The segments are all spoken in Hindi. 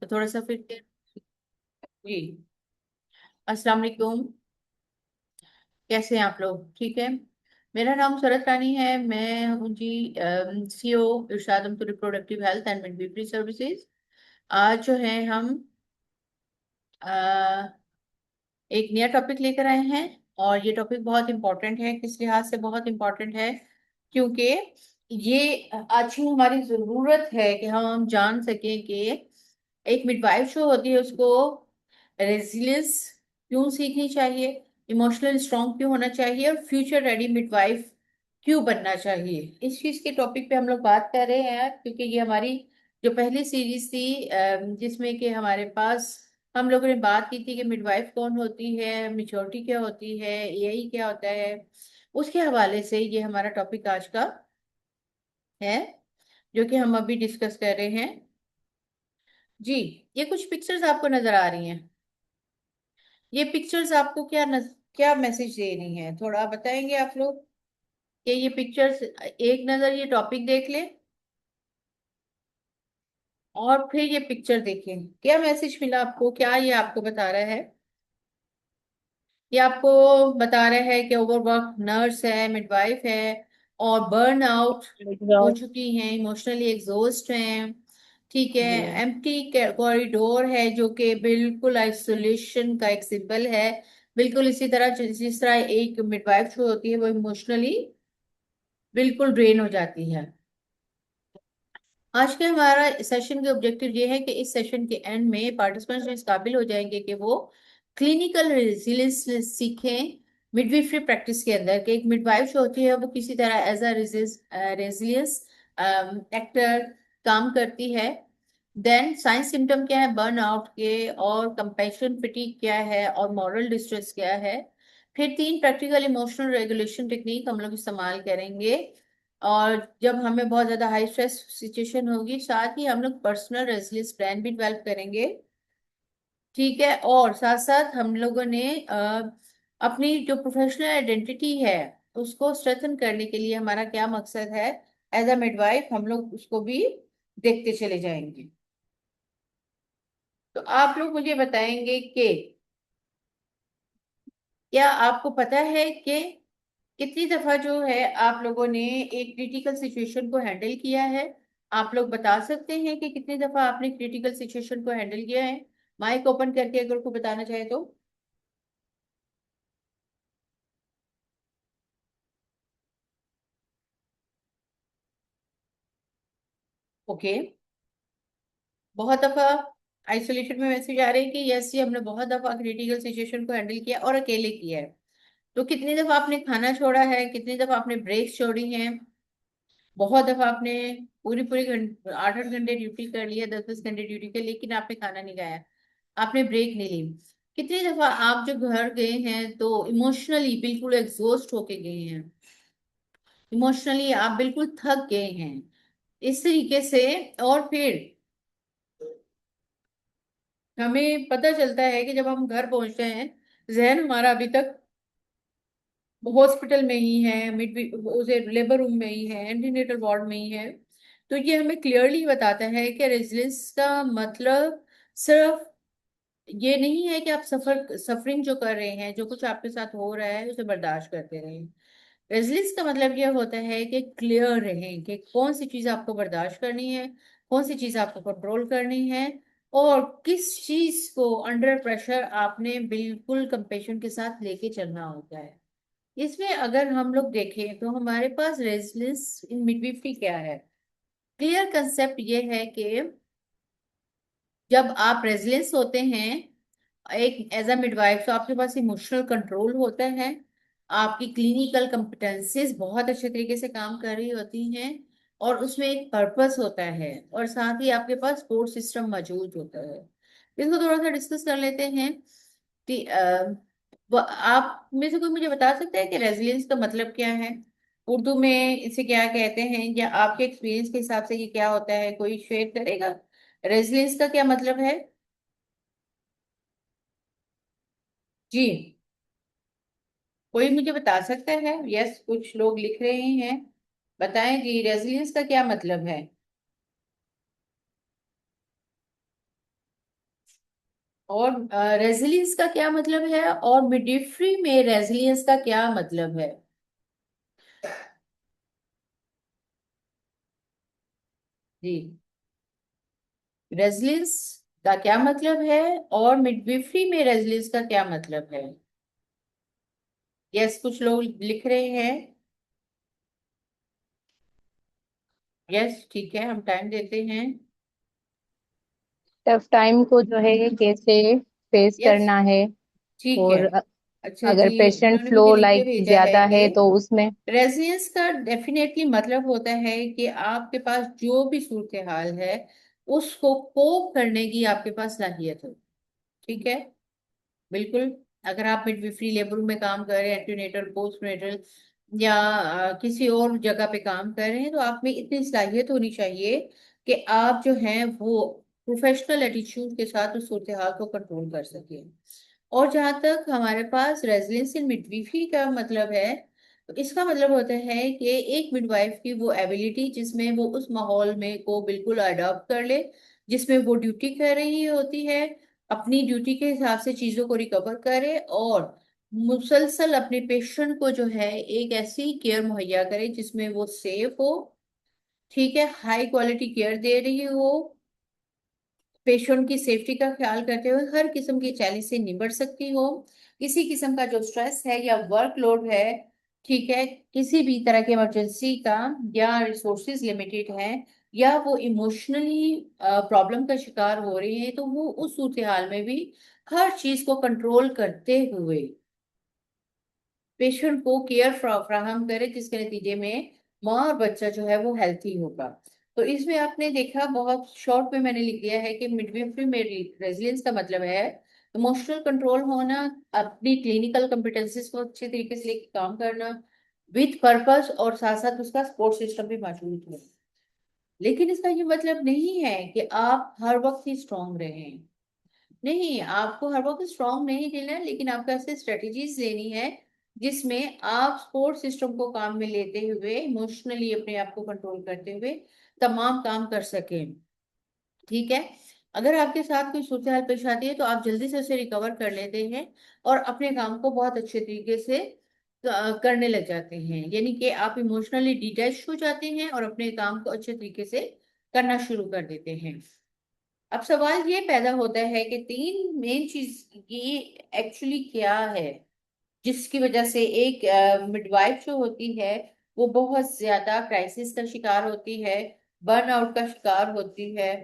तो थोड़ा सा फिर जी। अस्सलाम वालेकुम। कैसे हैं आप लोग? ठीक है। मेरा नाम सरत रानी है। मैं हूँ जी CEO Irshad reproductive health and midwifery services. आज जो है हम अ, एक नया टॉपिक लेकर आए हैं। और ये टॉपिक बहुत इंपॉर्टेंट है। किस लिहाज से बहुत इंपॉर्टेंट है? क्योंकि ये आज की हमारी जरूरत है कि हम जान सकें कि एक मिडवाइफ जो होती है उसको रेजिलियंस क्यों सीखनी चाहिए, इमोशनल स्ट्रांग क्यों होना चाहिए, और फ्यूचर रेडी मिडवाइफ क्यों बनना चाहिए। इस चीज के टॉपिक पे हम लोग बात कर रहे हैं क्योंकि ये हमारी जो पहली सीरीज थी जिसमें कि हमारे पास हम लोगों ने बात की थी कि मिडवाइफ कौन होती है, मेच्योरिटी क्या होती है, एआई क्या होता है, उसके हवाले से ये हमारा टॉपिक आज का है जो कि हम अभी डिस्कस कर रहे हैं। जी। ये कुछ पिक्चर्स आपको नजर आ रही हैं। ये पिक्चर्स आपको क्या मैसेज दे रही हैं, थोड़ा बताएंगे आप लोग कि ये पिक्चर्स एक नजर ये टॉपिक देख ले और फिर ये पिक्चर देखें, क्या मैसेज मिला आपको, क्या ये आपको बता रहा है? ये आपको बता रहा है कि ओवरवर्क नर्स है, मिडवाइफ है और बर्न आउट हो एग्जॉस्ट। चुकी हैं, इमोशनली एग्जॉस्ट हैं। ठीक है। जी। एम्प्टी कॉरिडोर है जो कि बिल्कुल आइसोलेशन का एक सिंबल है। बिल्कुल इसी तरह जिस तरह एक मिडवाइफ जो होती है वो इमोशनली बिल्कुल ड्रेन हो जाती है। आज के हमारा सेशन के ऑब्जेक्टिव ये है कि इस सेशन के एंड में पार्टिसिपेंट्स इस काबिल हो जाएंगे कि वो क्लिनिकल रेजिलियंस सीखें मिडवाइफरी प्रैक्टिस के अंदर, कि एक मिडवाइफ जो होती है वो किसी तरह एज अ रेजिलियंस एक्टर काम करती है। देन साइंस सिम्टम क्या है बर्न आउट के, और कंपैशन फिटीग क्या है, और मॉरल डिस्ट्रेस क्या है। फिर तीन प्रैक्टिकल इमोशनल रेगुलेशन टेक्निक हम लोग इस्तेमाल करेंगे। और जब हमें बहुत ज्यादा हाई स्ट्रेस सिचुएशन होगी, साथ ही हम लोग पर्सनल रेजिलियंस प्लान भी डेवलप करेंगे। ठीक है। और साथ साथ हम लोगों ने अपनी जो प्रोफेशनल आइडेंटिटी है उसको स्ट्रेथन करने के लिए हमारा क्या मकसद है एज अ मिडवाइफ, हम लोग उसको भी देखते चले जाएंगे। तो आप लोग मुझे बताएंगे कि क्या आपको पता है कि कितनी दफा जो है आप लोगों ने एक क्रिटिकल सिचुएशन को हैंडल किया है? आप लोग बता सकते हैं कि कितनी दफा आपने क्रिटिकल सिचुएशन को हैंडल किया है? माइक ओपन करके अगर कोई बताना चाहे तो। ओके। बहुत दफा आइसोलेशन में मैसेज आ रहे हैं कि यस जी हमने बहुत दफा क्रिटिकल सिचुएशन को हैंडल किया और अकेले किया है। तो कितनी दफा आपने खाना छोड़ा है, कितनी दफा आपने ब्रेक छोड़ी हैं? बहुत दफा आपने पूरी पूरी 8 8 घंटे ड्यूटी कर लिया, 10 10 घंटे ड्यूटी कर, लेकिन आपने खाना नहीं खाया, आपने ब्रेक नहीं ली। कितनी दफा आप जो घर गए हैं तो इमोशनली बिल्कुल एग्जॉस्ट होके गए हैं, इमोशनली आप बिल्कुल थक गए हैं इस तरीके से। और फिर हमें पता चलता है कि जब हम घर पहुंचते हैं जहन हमारा अभी तक हॉस्पिटल में ही है, मिड उसे लेबर रूम में ही है, एंटीनेटल वार्ड में ही है। तो ये हमें क्लियरली बताता है कि रेजिलियंस का मतलब सिर्फ ये नहीं है कि आप सफरिंग जो कर रहे हैं, जो कुछ आपके साथ हो रहा है उसे बर्दाश्त करते रहें। रेजिलियंस का मतलब यह होता है कि क्लियर रहें कि कौन सी चीज आपको बर्दाश्त करनी है, कौन सी चीज आपको कंट्रोल करनी है, और किस चीज को अंडर प्रेशर आपने बिल्कुल कंपेशन के साथ लेके चलना होता है। इसमें अगर हम लोग देखें तो हमारे पास रेजिलियंस इन मिडविफरी क्या है। क्लियर कंसेप्ट ये है कि जब आप रेजिलियंस होते हैं एक एज अ मिडवाइफ, तो आपके पास इमोशनल कंट्रोल होता है, आपकी क्लिनिकल कंपिटेंसीज बहुत अच्छे तरीके से काम कर रही होती हैं, और उसमें एक पर्पस होता है, और साथ ही आपके पास सपोर्ट सिस्टम मौजूद होता है। इसको थोड़ा सा डिस्कस कर लेते हैं कि आप में से कोई मुझे बता सकता है कि रेजिलियंस का मतलब क्या है, उर्दू में इसे क्या कहते हैं, या आपके एक्सपीरियंस के हिसाब से ये क्या होता है, कोई शेयर करेगा? रेजिलियंस का क्या मतलब है? जी। कोई मुझे बता सकता है? यस, कुछ लोग लिख रहे हैं। बताएं जी, रेजिलियंस का क्या मतलब है? और रेजिलियंस का क्या मतलब है, और मिडविफरी में रेजिलियंस का क्या मतलब है? जी, रेजिलियंस का क्या मतलब है और मिडविफरी में रेजिलियंस का क्या मतलब है? यस, कुछ लोग लिख रहे हैं। यस, ठीक है, हम टाइम देते हैं। टफ टाइम को जो है कैसे फेस यस, करना है। ठीक है। और अच्छा अगर जी, पेशेंट उन्होंने मुझे फ्लो लिख के लाइक भेजा है ज्यादा कि है तो उसमें। रेजिलियंस का डेफिनेटली मतलब होता है कि आपके पास जो भी सूरत हाल है उसको कोप करने की आपके पास सलाहियत हो। ठीक है, बिल्कुल। अगर आप मिडविफरी लेबर रूम में काम कर रहे हैं, एंटीनेटल, पोस्टनेटल, या किसी और जगह पे काम कर रहे हैं, तो आप में इतनी सलाहियत होनी चाहिए कि आप जो हैं वो प्रोफेशनल एटीट्यूड के साथ उस सूरत हाल को कंट्रोल कर सकें। और जहाँ तक हमारे पास रेजिलियंस इन मिडवाइफरी का मतलब है, तो इसका मतलब होता है कि एक मिडवाइफ की वो एबिलिटी जिसमें वो उस माहौल में को बिल्कुल अडॉप्ट कर ले, जिसमें वो ड्यूटी कर रही होती है, अपनी ड्यूटी के हिसाब से चीजों को रिकवर करे और मुसलसल अपने पेशेंट को जो है एक ऐसी केयर मुहैया करे जिसमें वो सेफ हो। ठीक है, हाई क्वालिटी केयर दे रही हो, पेशेंट की सेफ्टी का ख्याल करते हुए हर किस्म की चैलेंज से निपट सकती हो। किसी किस्म का जो स्ट्रेस है या वर्कलोड है, ठीक है, किसी भी तरह की इमरजेंसी का, या रिसोर्सेज लिमिटेड है, या वो इमोशनली प्रॉब्लम का शिकार हो रही है, तो वो उस सूरत हाल में भी हर चीज को कंट्रोल करते हुए पेशेंट को केयर फ्राहम करे, जिसके नतीजे में माँ और बच्चा जो है वो हेल्थी होगा। तो इसमें आपने देखा, बहुत शॉर्ट में मैंने लिख दिया है कि मिडवाइफरी में रेजिलियंस का मतलब है इमोशनल कंट्रोल होना, अपनी क्लिनिकल कॉम्पिटेंसीज को अच्छे तरीके से लेके काम करना विथ पर्पस, और साथ साथ उसका सपोर्ट सिस्टम भी मौजूद हो। लेकिन इसका ये मतलब नहीं है कि आप हर वक्त ही स्ट्रांग रहें। नहीं, आपको हर वक्त स्ट्रांग नहीं रहना है, लेकिन आपको ऐसे स्ट्रेटेजीज लेनी है जिसमें आप सपोर्ट सिस्टम को काम में लेते हुए इमोशनली अपने आप को कंट्रोल करते हुए तमाम काम कर सकें। ठीक है, अगर आपके साथ कोई सूरत हाल पेश आती है तो आप जल्दी से उसे रिकवर कर लेते हैं और अपने काम को बहुत अच्छे तरीके से करने लग जाते हैं, यानी कि आप इमोशनली डिटैच हो जाते हैं और अपने काम को अच्छे तरीके से करना शुरू कर देते हैं। अब सवाल ये पैदा होता है कि तीन मेन चीज ये एक्चुअली क्या है जिसकी वजह से एक मिडवाइफ जो होती है वो बहुत ज्यादा क्राइसिस का शिकार होती है, बर्नआउट का शिकार होती है,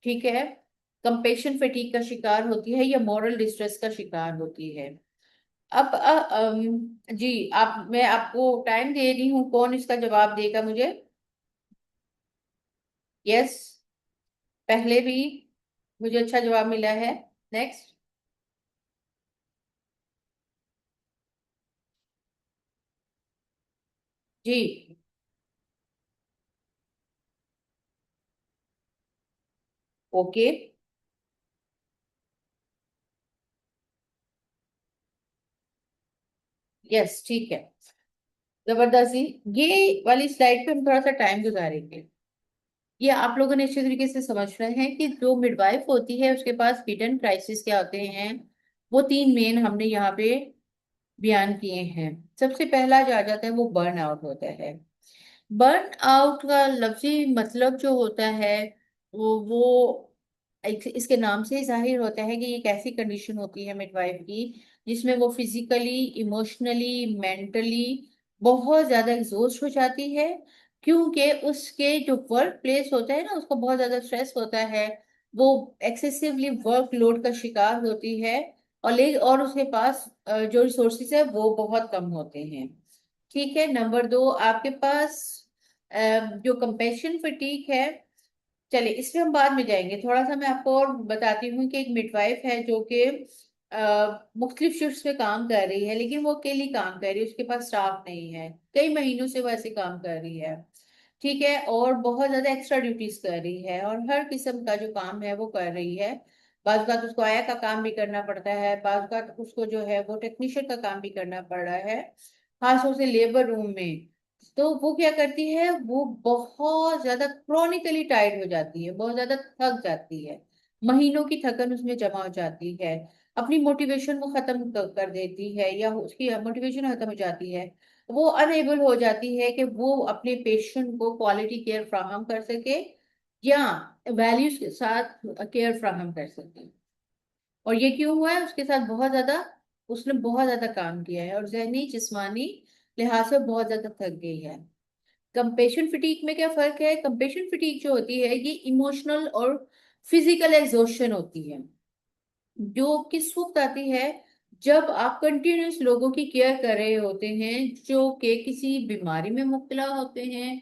ठीक है, कंपेशन फटीग का शिकार होती है, या मॉरल डिस्ट्रेस का शिकार होती है। अब जी, आप मैं आपको टाइम दे रही हूँ, कौन इसका जवाब देगा मुझे? यस, पहले भी मुझे अच्छा जवाब मिला है। नेक्स्ट। जी, ओके, यस, ठीक है, जबरदस्ती। ये वाली स्लाइड पे हम थोड़ा सा टाइम गुजारेंगे। ये आप लोगों ने अच्छे तरीके से समझ रहे हैं कि जो मिडवाइफ होती है उसके पास हिडन क्राइसिस क्या होते हैं। वो तीन मेन हमने यहाँ पे बयान किए हैं। सबसे पहला जो आ जाता है वो बर्न आउट होता है। बर्न आउट का लफ्जी मतलब जो होता है वो इसके नाम से ही जाहिर होता है कि ये एक ऐसी कंडीशन होती है मिडवाइफ की जिसमें वो फिजिकली, इमोशनली, मेंटली बहुत ज्यादा एग्जॉस्ट हो जाती है, क्योंकि उसके जो वर्क प्लेस होता है ना उसको बहुत ज्यादा स्ट्रेस होता है। वो एक्सेसिवली वर्कलोड का शिकार होती है, और उसके पास जो रिसोर्सेज है वो बहुत कम होते हैं। ठीक है, नंबर दो, आपके पास जो कंपेशन फटीक है। चलिए, इसमें हम बाद में जाएंगे। थोड़ा सा मैं आपको और बताती हूँ कि एक मिडवाइफ है जो कि मुख्तलिफ शिफ्ट्स पे काम कर रही है, लेकिन वो अकेली काम कर रही है, उसके पास स्टाफ नहीं है, कई महीनों से वो ऐसे काम कर रही है। ठीक है, और बहुत ज्यादा एक्स्ट्रा ड्यूटीज कर रही है और हर किस्म का जो काम है वो कर रही है। बाज़ बात उसको आया का काम भी करना पड़ता है, बाज़ बात उसको जो है वो टेक्नीशियन का काम भी करना पड़ रहा है, खासतौर से लेबर रूम में। तो वो क्या करती है, वो बहुत ज्यादा क्रॉनिकली टायर्ड हो जाती है, बहुत ज्यादा थक जाती है। महीनों की थकन उसमें जमा हो जाती है, अपनी मोटिवेशन को खत्म कर देती है, या उसकी मोटिवेशन खत्म हो जाती है, वो अनएबल हो जाती है कि वो अपने पेशेंट को क्वालिटी केयर फ्राहम कर सके या वैल्यूज के साथ केयर फ्राहम कर सके। और ये क्यों हुआ है? उसके साथ बहुत ज्यादा, उसने बहुत ज्यादा काम किया है और जहनी जिस्मानी लिहाज से बहुत ज्यादा थक गई है। कंपेशन फिटीक में क्या फर्क है? कंपेशन फिटीक जो होती है ये इमोशनल और फिजिकल एग्जॉशन होती है, जो किस वक्त आती है जब आप कंटिन्यूस लोगों की केयर कर रहे होते हैं जो कि किसी बीमारी में मुब्तला होते हैं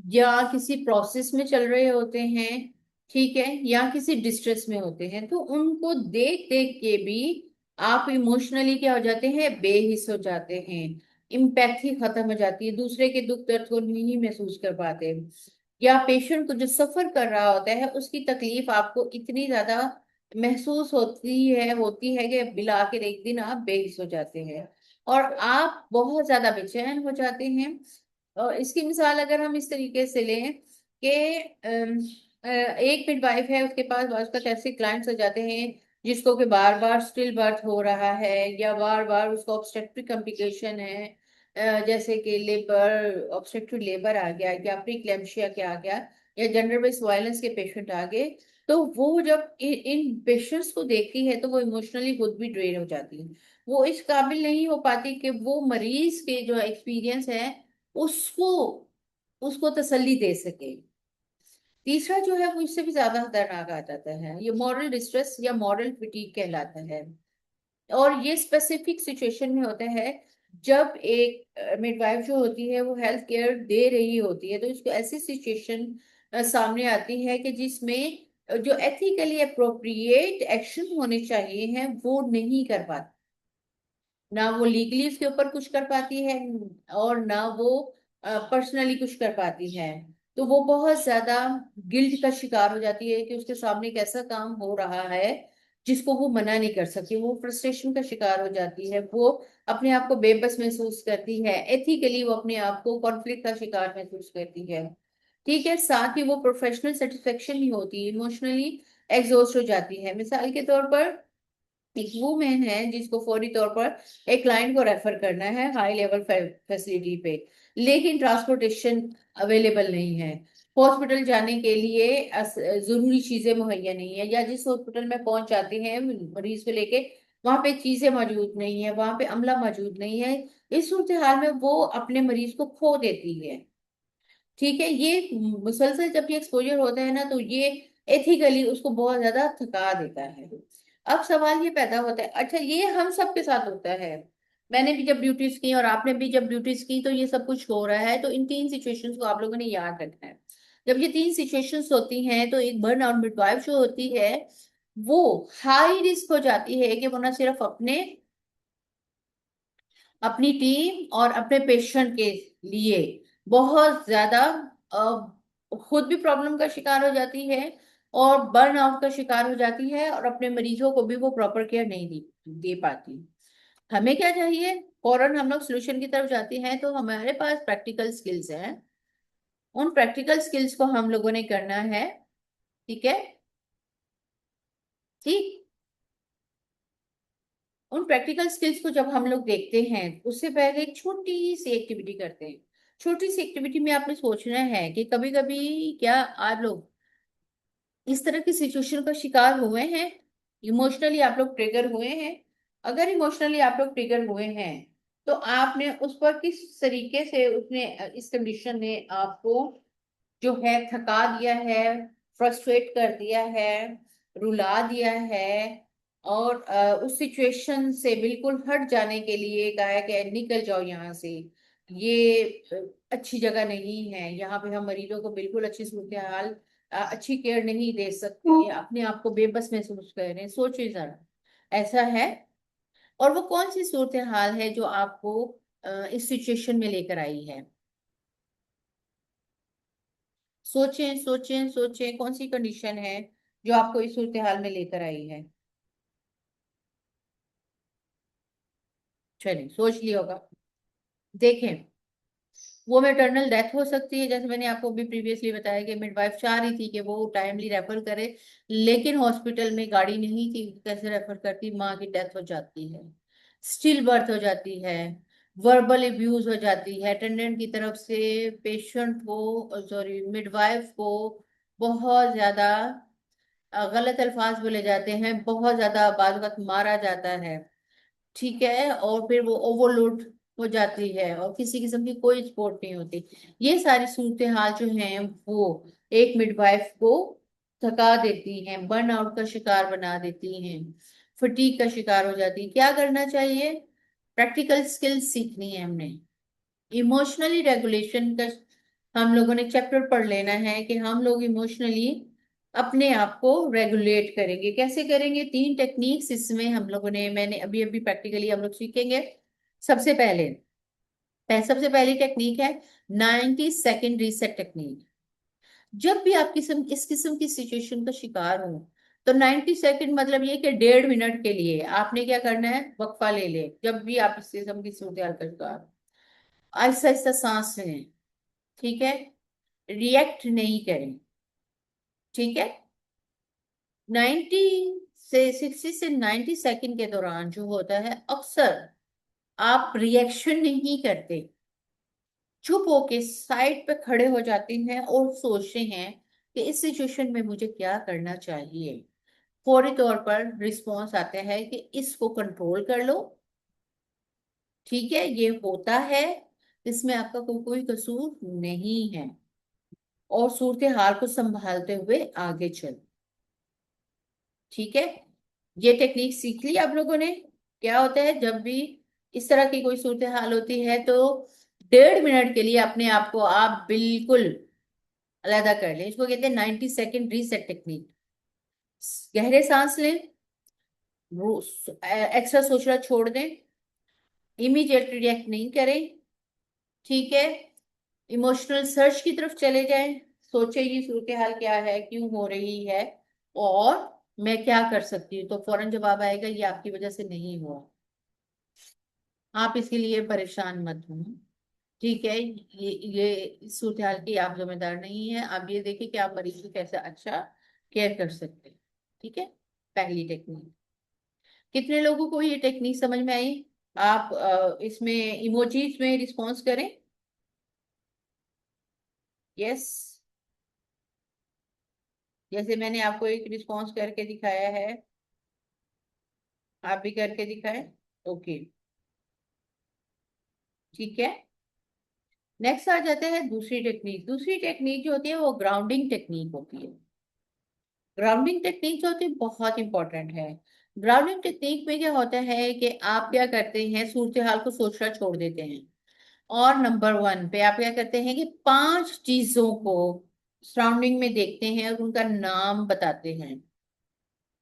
या किसी प्रोसेस में चल रहे होते हैं, ठीक है, या किसी डिस्ट्रेस में होते हैं। तो उनको देख देख के भी आप इमोशनली क्या हो जाते हैं? बेहिस हो जाते हैं, इम्पैथी खत्म हो जाती है, दूसरे के दुख दर्द को नहीं महसूस कर पाते, या पेशेंट को जो सफर कर रहा होता है उसकी तकलीफ आपको इतनी ज्यादा महसूस होती है कि बिला आखिर एक दिन आप बेहिस हो जाते हैं और आप बहुत ज्यादा बेचैन हो जाते हैं। और इसकी मिसाल अगर हम इस तरीके से लें कि एक मिडवाइफ है, उसके पास उसका ऐसे क्लाइंट्स आ जाते हैं जिसको कि बार बार स्टिल बर्थ हो रहा है या बार बार उसको ऑब्स्टेट्रिक कॉम्प्लिकेशन है, जैसे कि लेबर, ऑब्स्टेट्रिक लेबर आ गया या प्रीक्लेम्शिया के आ गया या जेंडर बेस्ड वायलेंस के पेशेंट आ गए। तो वो जब इन पेशेंट्स को देखती है तो वो इमोशनली खुद भी ड्रेन हो जाती है, वो इस काबिल नहीं हो पाती कि वो मरीज के जो एक्सपीरियंस है उसको उसको तसल्ली दे सके। तीसरा जो है वो इससे भी ज्यादा खतरनाक आ जाता है, ये मॉरल डिस्ट्रेस या मॉरल फिटीग कहलाता है। और ये स्पेसिफिक सिचुएशन में होता है जब एक मिडवाइफ जो होती है वो हेल्थ केयर दे रही होती है, तो इसको ऐसी सिचुएशन सामने आती है कि जिसमें जो एथिकली अप्रोप्रिएट एक्शन होने चाहिए हैं वो नहीं कर पाती, ना वो लीगली उसके ऊपर कुछ कर पाती है और ना वो पर्सनली कुछ कर पाती है। तो वो बहुत ज्यादा गिल्ट का शिकार हो जाती है कि उसके सामने एक ऐसा काम हो रहा है जिसको वो मना नहीं कर सकती, वो फ्रस्ट्रेशन का शिकार हो जाती है, वो अपने आप को बेबस महसूस करती है, एथिकली वो अपने आप को कॉन्फ्लिक्ट का शिकार महसूस करती है, ठीक है, साथ ही वो प्रोफेशनल सेटिस्फेक्शन नहीं होती, इमोशनली एग्जॉस्ट हो जाती है। मिसाल के तौर पर एक वूमेन है जिसको फौरी तौर पर एक क्लाइंट को रेफर करना है हाई लेवल फैसिलिटी पे, लेकिन ट्रांसपोर्टेशन अवेलेबल नहीं है, हॉस्पिटल जाने के लिए जरूरी चीजें मुहैया नहीं है, या जिस हॉस्पिटल में पहुंच जाते हैं मरीज को लेके वहां पे चीजें मौजूद नहीं है, वहां पे अमला मौजूद नहीं है। इस सूरत हाल में वो अपने मरीज को खो देती है, ठीक है। ये मुसलसल जब ये एक्सपोजर होता है ना तो ये एथिकली उसको बहुत ज्यादा थका देता है। अब सवाल ये पैदा होता है, अच्छा ये हम सबके साथ होता है, मैंने भी जब ड्यूटीज की और आपने भी जब ड्यूटीज की तो ये सब कुछ हो रहा है, तो इन तीन सिचुएशंस को आप लोगों ने याद रखना है। जब ये तीन सिचुएशंस होती हैं तो एक बर्न आउट मिडवाइफ जो होती है वो हाई रिस्क हो जाती है कि वो ना सिर्फ अपने अपनी टीम और अपने पेशेंट के लिए बहुत ज्यादा खुद भी प्रॉब्लम का शिकार हो जाती है और बर्न आउट का शिकार हो जाती है और अपने मरीजों को भी वो प्रॉपर केयर नहीं दे पाती। हमें क्या चाहिए? फौरन हम लोग सोल्यूशन की तरफ जाते हैं, तो हमारे पास प्रैक्टिकल स्किल्स हैं, उन प्रैक्टिकल स्किल्स को हम लोगों ने करना है, ठीक है, ठीक। उन प्रैक्टिकल स्किल्स को जब हम लोग देखते हैं उससे पहले एक छोटी सी एक्टिविटी करते हैं। छोटी सी एक्टिविटी में आपने सोचना है कि कभी कभी क्या आप लोग इस तरह की सिचुएशन का शिकार हुए हैं, इमोशनली आप लोग ट्रिगर हुए हैं? अगर इमोशनली आप लोग ट्रिगर हुए हैं तो आपने उस पर किस तरीके से उसने इस कंडीशन ने आपको जो है थका दिया है, फ्रस्ट्रेट कर दिया है, रुला दिया है, और उस सिचुएशन से बिल्कुल हट जाने के लिए कहा है कि निकल जाओ यहाँ से, ये अच्छी जगह नहीं है, यहाँ पे हम मरीजों को बिल्कुल अच्छी सूरत हाल, अच्छी केयर नहीं दे सकते, अपने आप को बेबस महसूस कर रहे हैं, सोचिए जरा, ऐसा है? और वो कौन सी सूरत हाल है जो आपको इस सिचुएशन में लेकर आई है? सोचें सोचें सोचें, कौन सी कंडीशन है जो आपको इस सूरत हाल में लेकर आई है? चलिए सोच लिया होगा। देखें, वो मैटरनल डेथ हो सकती है, जैसे मैंने आपको भी प्रीवियसली बताया कि मिडवाइफ चाह रही थी कि वो टाइमली रेफर करे, लेकिन हॉस्पिटल में गाड़ी नहीं थी, कैसे रेफर करती, माँ की डेथ हो जाती है, स्टिल बर्थ हो जाती है, वर्बल एब्यूज हो जाती है अटेंडेंट की तरफ से, पेशेंट को, सॉरी मिडवाइफ को बहुत ज्यादा गलत अल्फाज बोले जाते हैं, बहुत ज्यादा बात वक्त मारा जाता है। ठीक है, और फिर वो ओवरलोड हो जाती है और किसी किस्म की कोई सपोर्ट नहीं होती। ये सारी सूरत हाल जो हैं वो एक मिडवाइफ को थका देती हैं, बर्न आउट का शिकार बना देती हैं, फटीग का शिकार हो जाती है। क्या करना चाहिए? प्रैक्टिकल स्किल्स सीखनी है हमने, इमोशनली रेगुलेशन का हम लोगों ने चैप्टर पढ़ लेना है कि हम लोग इमोशनली अपने आप को रेगुलेट करेंगे। कैसे करेंगे? 3 टेक्निक्स इसमें हम लोगों ने, मैंने अभी अभी प्रैक्टिकली हम लोग सीखेंगे। सबसे पहले, सबसे पहली टेक्निक है 90 सेकेंड रीसेट टेक्निक। जब भी आप इस किस्म की सिचुएशन का शिकार हो, तो 90 सेकेंड मतलब ये कि 1.5 मिनट के लिए आपने क्या करना है, वक्फा ले ले। जब भी आप इस किस्म की सूरत हाल का शिकार हो, आहिस्ता आहिस्ता सांस लें। ठीक है, रिएक्ट नहीं करें। ठीक है, 90 से 60 से 90 सेकंड के दौरान जो होता है, अक्सर आप रिएक्शन नहीं करते, चुप होके साइड पे खड़े हो जाते हैं और सोचते हैं कि इस सिचुएशन में मुझे क्या करना चाहिए। फौरी तौर पर रिस्पॉन्स आता है कि इसको कंट्रोल कर लो। ठीक है, ये होता है, इसमें आपका कोई कसूर नहीं है, और सूरत हाल को संभालते हुए आगे चलो। ठीक है, ये टेक्निक सीख ली आप लोगों ने। क्या होता है, जब भी इस तरह की कोई सूरत हाल होती है तो 1.5 मिनट के लिए अपने आप को आप बिल्कुल अलग कर लें। इसको कहते हैं 90 सेकेंड रीसेट टेक्निक। गहरे सांस लें, एक्स्ट्रा सोचना छोड़ दें, इमीडिएट रिएक्ट नहीं करें। ठीक है, इमोशनल सर्च की तरफ चले जाएं, सोचे ये सूरत हाल क्या है, क्यों हो रही है, और मैं क्या कर सकती हूँ। तो फौरन जवाब आएगा ये आपकी वजह से नहीं हुआ, आप इसके लिए परेशान मत हो। ठीक है, ये इस सूरत हाल की आप जिम्मेदार नहीं है। आप ये देखिए कि आप मरीज की कैसे अच्छा केयर कर सकते हैं। ठीक है, पहली टेक्निक। कितने लोगों को ये टेक्निक समझ में आई? आप इसमें इमोजीज में रिस्पॉन्स करें। यस, जैसे मैंने आपको एक रिस्पॉन्स करके दिखाया है, आप भी करके दिखाएं। ओके, ठीक है। नेक्स्ट आ जाते हैं दूसरी टेक्निक। दूसरी टेक्निक जो होती है वो ग्राउंडिंग टेक्निक होती है। ग्राउंडिंग टेक्निक जो होती है बहुत इंपॉर्टेंट है। ग्राउंडिंग टेक्निक में क्या होता है कि आप क्या करते हैं, सूरत हाल को सोचना छोड़ देते हैं, और नंबर 1 पे आप क्या करते हैं कि 5 चीजों को सराउंडिंग में देखते हैं और उनका नाम बताते हैं।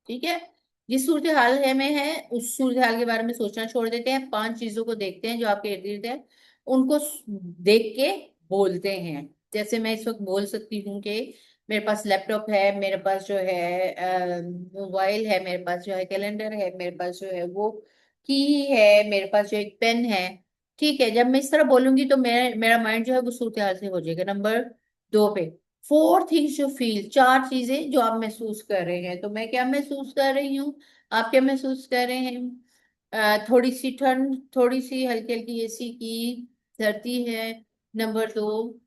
ठीक है, जिस सूरत हाल है में है उस सूरत हाल के बारे में सोचना छोड़ देते हैं, 5 चीजों को देखते हैं जो आपके इर्द गिर्द है, उनको देख के बोलते हैं। जैसे मैं इस वक्त बोल सकती हूँ कि मेरे पास लैपटॉप है, मेरे पास जो है मोबाइल है, मेरे पास जो है कैलेंडर है, मेरे पास जो है वो की है, मेरे पास जो एक पेन है। ठीक है, जब मैं इस तरह बोलूंगी तो मेरा माइंड जो है वो सूरत हाल से हो जाएगा। नंबर 2 पे, 4 थिंग्स यू फील, 4 चीजें जो आप महसूस कर रहे हैं। तो मैं क्या महसूस कर रही हूँ, आप क्या महसूस कर रहे हैं? थोड़ी सी ठंड, थोड़ी सी हल्की हल्की एसी की सर्दी है। नंबर 2,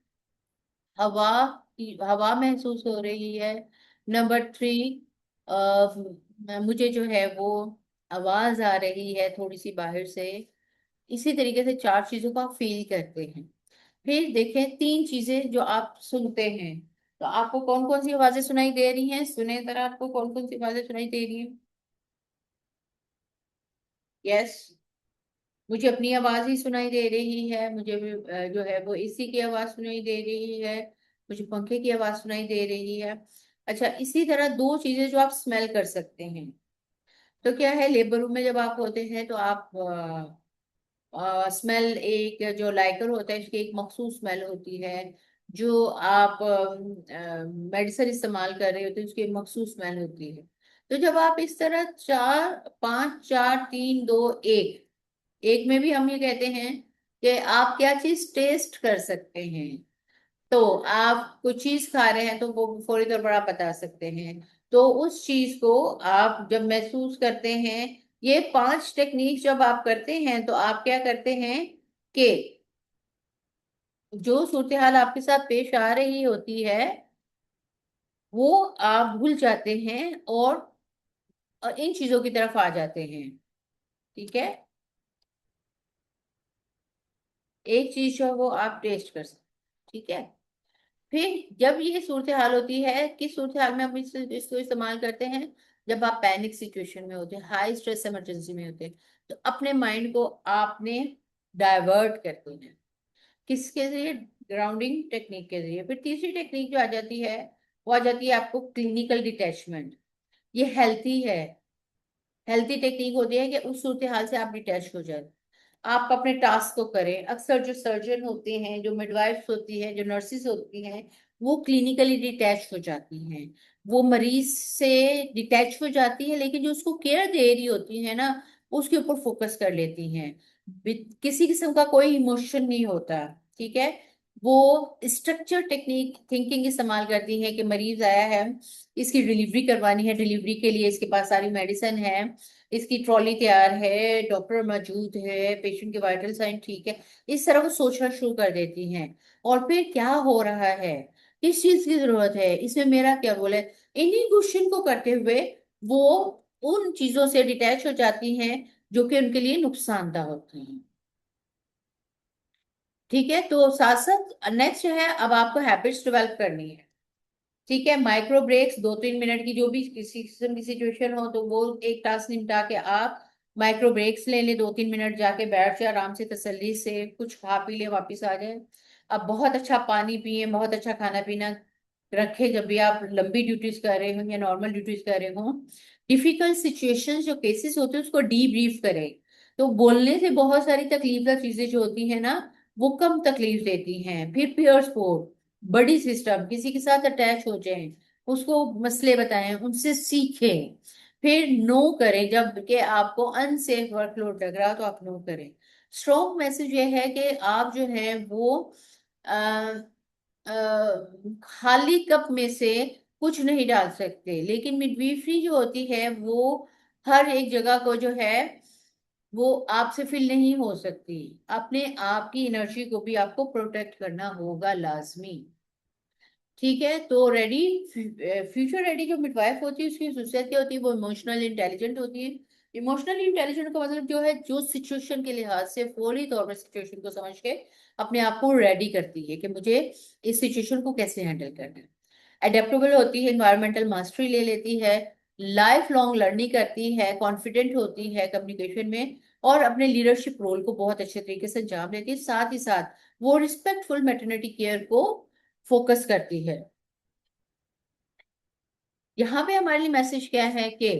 हवा हवा महसूस हो रही है। नंबर 3, मुझे जो है वो आवाज आ रही है थोड़ी सी बाहर से। इसी तरीके से 4 चीजों को आप फील करते हैं। फिर देखें 3 चीजें जो आप सुनते हैं। तो आपको कौन कौन सी आवाजें सुनाई दे रही हैं, सुने जरा, आपको कौन कौन सी आवाजें सुनाई दे रही हैं? यस, मुझे अपनी आवाज ही सुनाई दे रही है, मुझे भी जो है वो एसी की आवाज सुनाई दे रही है, मुझे पंखे की आवाज सुनाई दे रही है। अच्छा, इसी तरह 2 चीजें जो आप स्मेल कर सकते हैं। तो क्या है, लेबर रूम में जब आप होते हैं तो आप स्मेल, एक जो लाइकर होता है उसकी एक मखसूस स्मेल होती है। जो आप मेडिसिन इस्तेमाल कर रहे होते हैं उसकी एक मखसूस स्मेल होती है। तो जब आप इस तरह 4 5 4 3 2 1, एक में भी हम ये कहते हैं कि आप क्या चीज टेस्ट कर सकते हैं। तो आप कुछ चीज खा रहे हैं तो वो फौरी तौर पर आप बता सकते हैं। तो उस चीज को आप जब महसूस करते हैं, ये 5 टेक्निक जब आप करते हैं तो आप क्या करते हैं कि जो सूरत हाल आपके साथ पेश आ रही होती है वो आप भूल जाते हैं और इन चीजों की तरफ आ जाते हैं। ठीक है। एक चीज जो है वो आप टेस्ट कर सकते हैं। ठीक है। फिर जब ये सूरत हाल होती है, किस सूरत हाल में हम इसको इस्तेमाल करते हैं, जब आप पैनिक सिचुएशन में होते हैं, हाई स्ट्रेस इमरजेंसी में होते हैं, तो अपने माइंड को आपने डाइवर्ट करते हैं। किसके जरिए? ग्राउंडिंग टेक्निक के जरिए। फिर तीसरी टेक्निक जो आ जाती है वो आ जाती है आपको क्लिनिकल डिटैचमेंट। ये हेल्थी है। हेल्थी टेक्निक होती है कि उस सूरत हाल से आप डिटैच हो जाए, आप अपने टास्क को करें। अक्सर जो सर्जन होते हैं, जो मिडवाइफ्स होती हैं, जो नर्सिस होती हैं, वो क्लिनिकली डिटैच हो जाती हैं। वो मरीज से डिटैच हो जाती है, लेकिन जो उसको केयर दे रही होती है ना, उसके ऊपर फोकस कर लेती हैं। किसी किस्म का कोई इमोशन नहीं होता। ठीक है। वो स्ट्रक्चर टेक्निक थिंकिंग इस्तेमाल करती है कि मरीज आया है, इसकी डिलीवरी करवानी है, डिलीवरी के लिए इसके पास सारी मेडिसिन है, इसकी ट्रॉली तैयार है, डॉक्टर मौजूद है, पेशेंट के वाइटल साइन ठीक है। इस तरह वो सोचना शुरू कर देती हैं। और फिर क्या हो रहा है, किस चीज की जरूरत है, इसमें मेरा क्या रोल है, इन्हीं क्वेश्चन को करते हुए वो उन चीजों से डिटैच हो जाती हैं जो कि उनके लिए नुकसानदायक होती हैं। ठीक है। तो साथ साथ नेक्स्ट जो है, अब आपको हैबिट्स डेवलप करनी है। ठीक है। माइक्रो ब्रेक्स 2-3 मिनट की, जो भी किसी किस्म की सिचुएशन हो तो वो एक टास्क निपटा के आप माइक्रो ब्रेक्स ले लें, 2-3 मिनट जाके बैठ जाए आराम से, तसल्ली से कुछ खा पी ले, वापिस आ जाए। अब बहुत अच्छा पानी पिए, बहुत अच्छा खाना पीना रखें जब भी आप लंबी ड्यूटीज कर रहे हो या नॉर्मल ड्यूटीज कर रहे हो। डिफिकल्ट सिचुएशंस जो केसेस होते हैं उसको डीब्रीफ करें। तो बोलने से बहुत सारी तकलीफदार चीजें जो होती है ना, वो कम तकलीफ देती हैं। फिर पीयर सपोर्ट, बड़ी सिस्टम, किसी के साथ अटैच हो जाएं, उसको मसले बताएं, उनसे सीखें। फिर नो करें, जब कि आपको अनसेफ वर्कलोड लग रहा हो तो आप नो करें। स्ट्रॉन्ग मैसेज ये है कि आप जो है वो खाली कप में से कुछ नहीं डाल सकते, लेकिन मिडवीफरी जो होती है वो हर एक जगह को जो है वो आपसे फिल नहीं हो सकती। अपने आप की एनर्जी को भी आपको प्रोटेक्ट करना होगा लाजमी। ठीक है। तो रेडी, फ्यूचर रेडी जो मिडवाइफ होती है उसकी खासियत क्या होती है, वो इमोशनल इंटेलिजेंट होती है। इमोशनली इंटेलिजेंट का मतलब जो है, जो सिचुएशन के लिहाज से फौरी तौर पर सिचुएशन को समझ के अपने आप को रेडी करती है कि मुझे इस सिचुएशन को कैसे हैंडल करना है। अडेप्टेबल होती है, इन्वायरमेंटल मास्टरी ले लेती है, लाइफ लॉन्ग लर्निंग करती है, कॉन्फिडेंट होती है कम्युनिकेशन में, और अपने लीडरशिप रोल को बहुत अच्छे तरीके से अंजाम देती है। साथ ही साथ वो रिस्पेक्टफुल मैटरनिटी केयर को फोकस करती है। यहाँ पे हमारे लिए मैसेज क्या है कि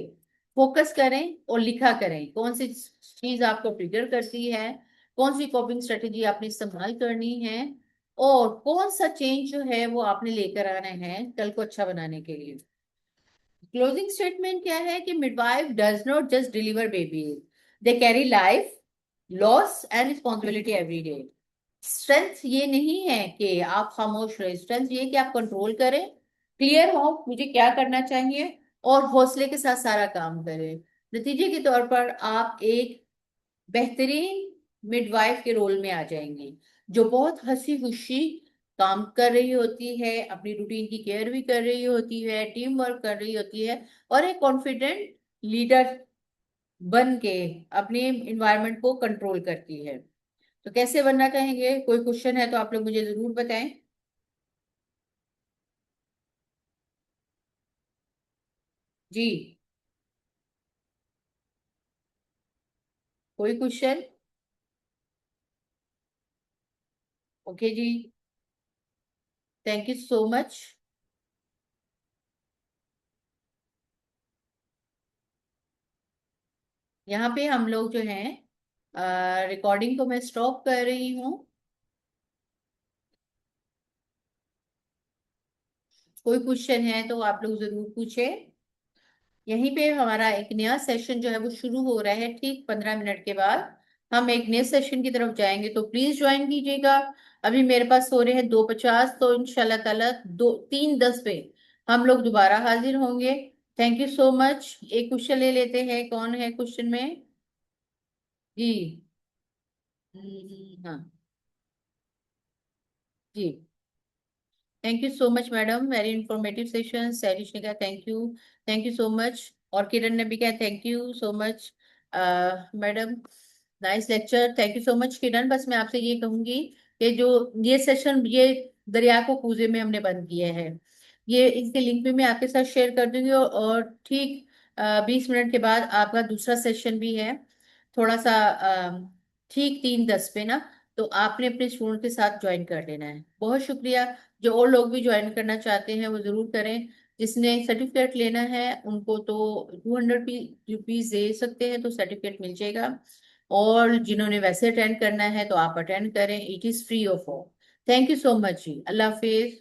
फोकस करें और लिखा करें कौन सी चीज आपको ट्रिगर करती है, कौन सी कॉपिंग स्ट्रेटेजी आपने इस्तेमाल करनी है, और कौन सा चेंज जो है वो आपने लेकर आना है कल को अच्छा बनाने के लिए। क्लोजिंग स्टेटमेंट क्या है कि midwife does not just deliver babies, they carry life, loss and responsibility every day. Strength ये नहीं है कि आप खामोश रहे, स्ट्रेंथ ये है कि आप कंट्रोल करें, क्लियर हो मुझे क्या करना चाहिए, और हौसले के साथ सारा काम करें। नतीजे के तौर पर आप एक बेहतरीन मिडवाइफ के रोल में आ जाएंगी, जो बहुत हंसी खुशी काम कर रही होती है, अपनी रूटीन की केयर भी कर रही होती है, टीम वर्क कर रही होती है, और एक कॉन्फिडेंट लीडर बन के अपने इन्वायरमेंट को कंट्रोल करती है। तो कैसे बनना चाहेंगे? कोई क्वेश्चन है तो आप लोग मुझे जरूर बताएं। जी। कोई क्वेश्चन? ओके जी। Thank you so much. यहाँ पे हम लोग जो हैं, रिकॉर्डिंग को मैं स्टॉप कर रही हूँ। कोई क्वेश्चन है तो आप लोग जरूर पूछें। यहीं पे हमारा एक नया सेशन जो है वो शुरू हो रहा है ठीक 15 मिनट के बाद। हम एक नए सेशन की तरफ जाएंगे, तो प्लीज ज्वाइन कीजिएगा। अभी मेरे पास हो रहे हैं 2:50, तो इंशाल्लाह ताला 3:10 पे हम लोग दोबारा हाजिर होंगे। Thank you so much. एक क्वेश्चन ले लेते हैं, कौन है क्वेश्चन में? जी। हाँ जी। Thank you so much madam, very informative session. Sairish ने कहा thank you, thank you so much. और किरण ने भी कहा thank you so much madam, nice lecture. Thank you so much Kiran. बस मैं आपसे ये कहूंगी कि जो ये सेशन, ये दरिया को कूजे में हमने बंद किया है, ये इसके लिंक भी मैं आपके साथ शेयर कर दूंगी। और ठीक 20 मिनट के बाद आपका दूसरा सेशन भी है, थोड़ा सा ठीक 3:10 पे ना। तो आपने अपने स्टूडेंट के साथ ज्वाइन कर लेना है। बहुत शुक्रिया। जो और लोग भी ज्वाइन करना चाहते हैं वो जरूर करें। जिसने सर्टिफिकेट लेना है उनको तो 200 रुपीज दे सकते हैं, तो सर्टिफिकेट मिल जाएगा। और जिन्होंने वैसे अटेंड करना है तो आप अटेंड करें, it is free of cost. Thank you so much जी, अल्लाह हाफिज।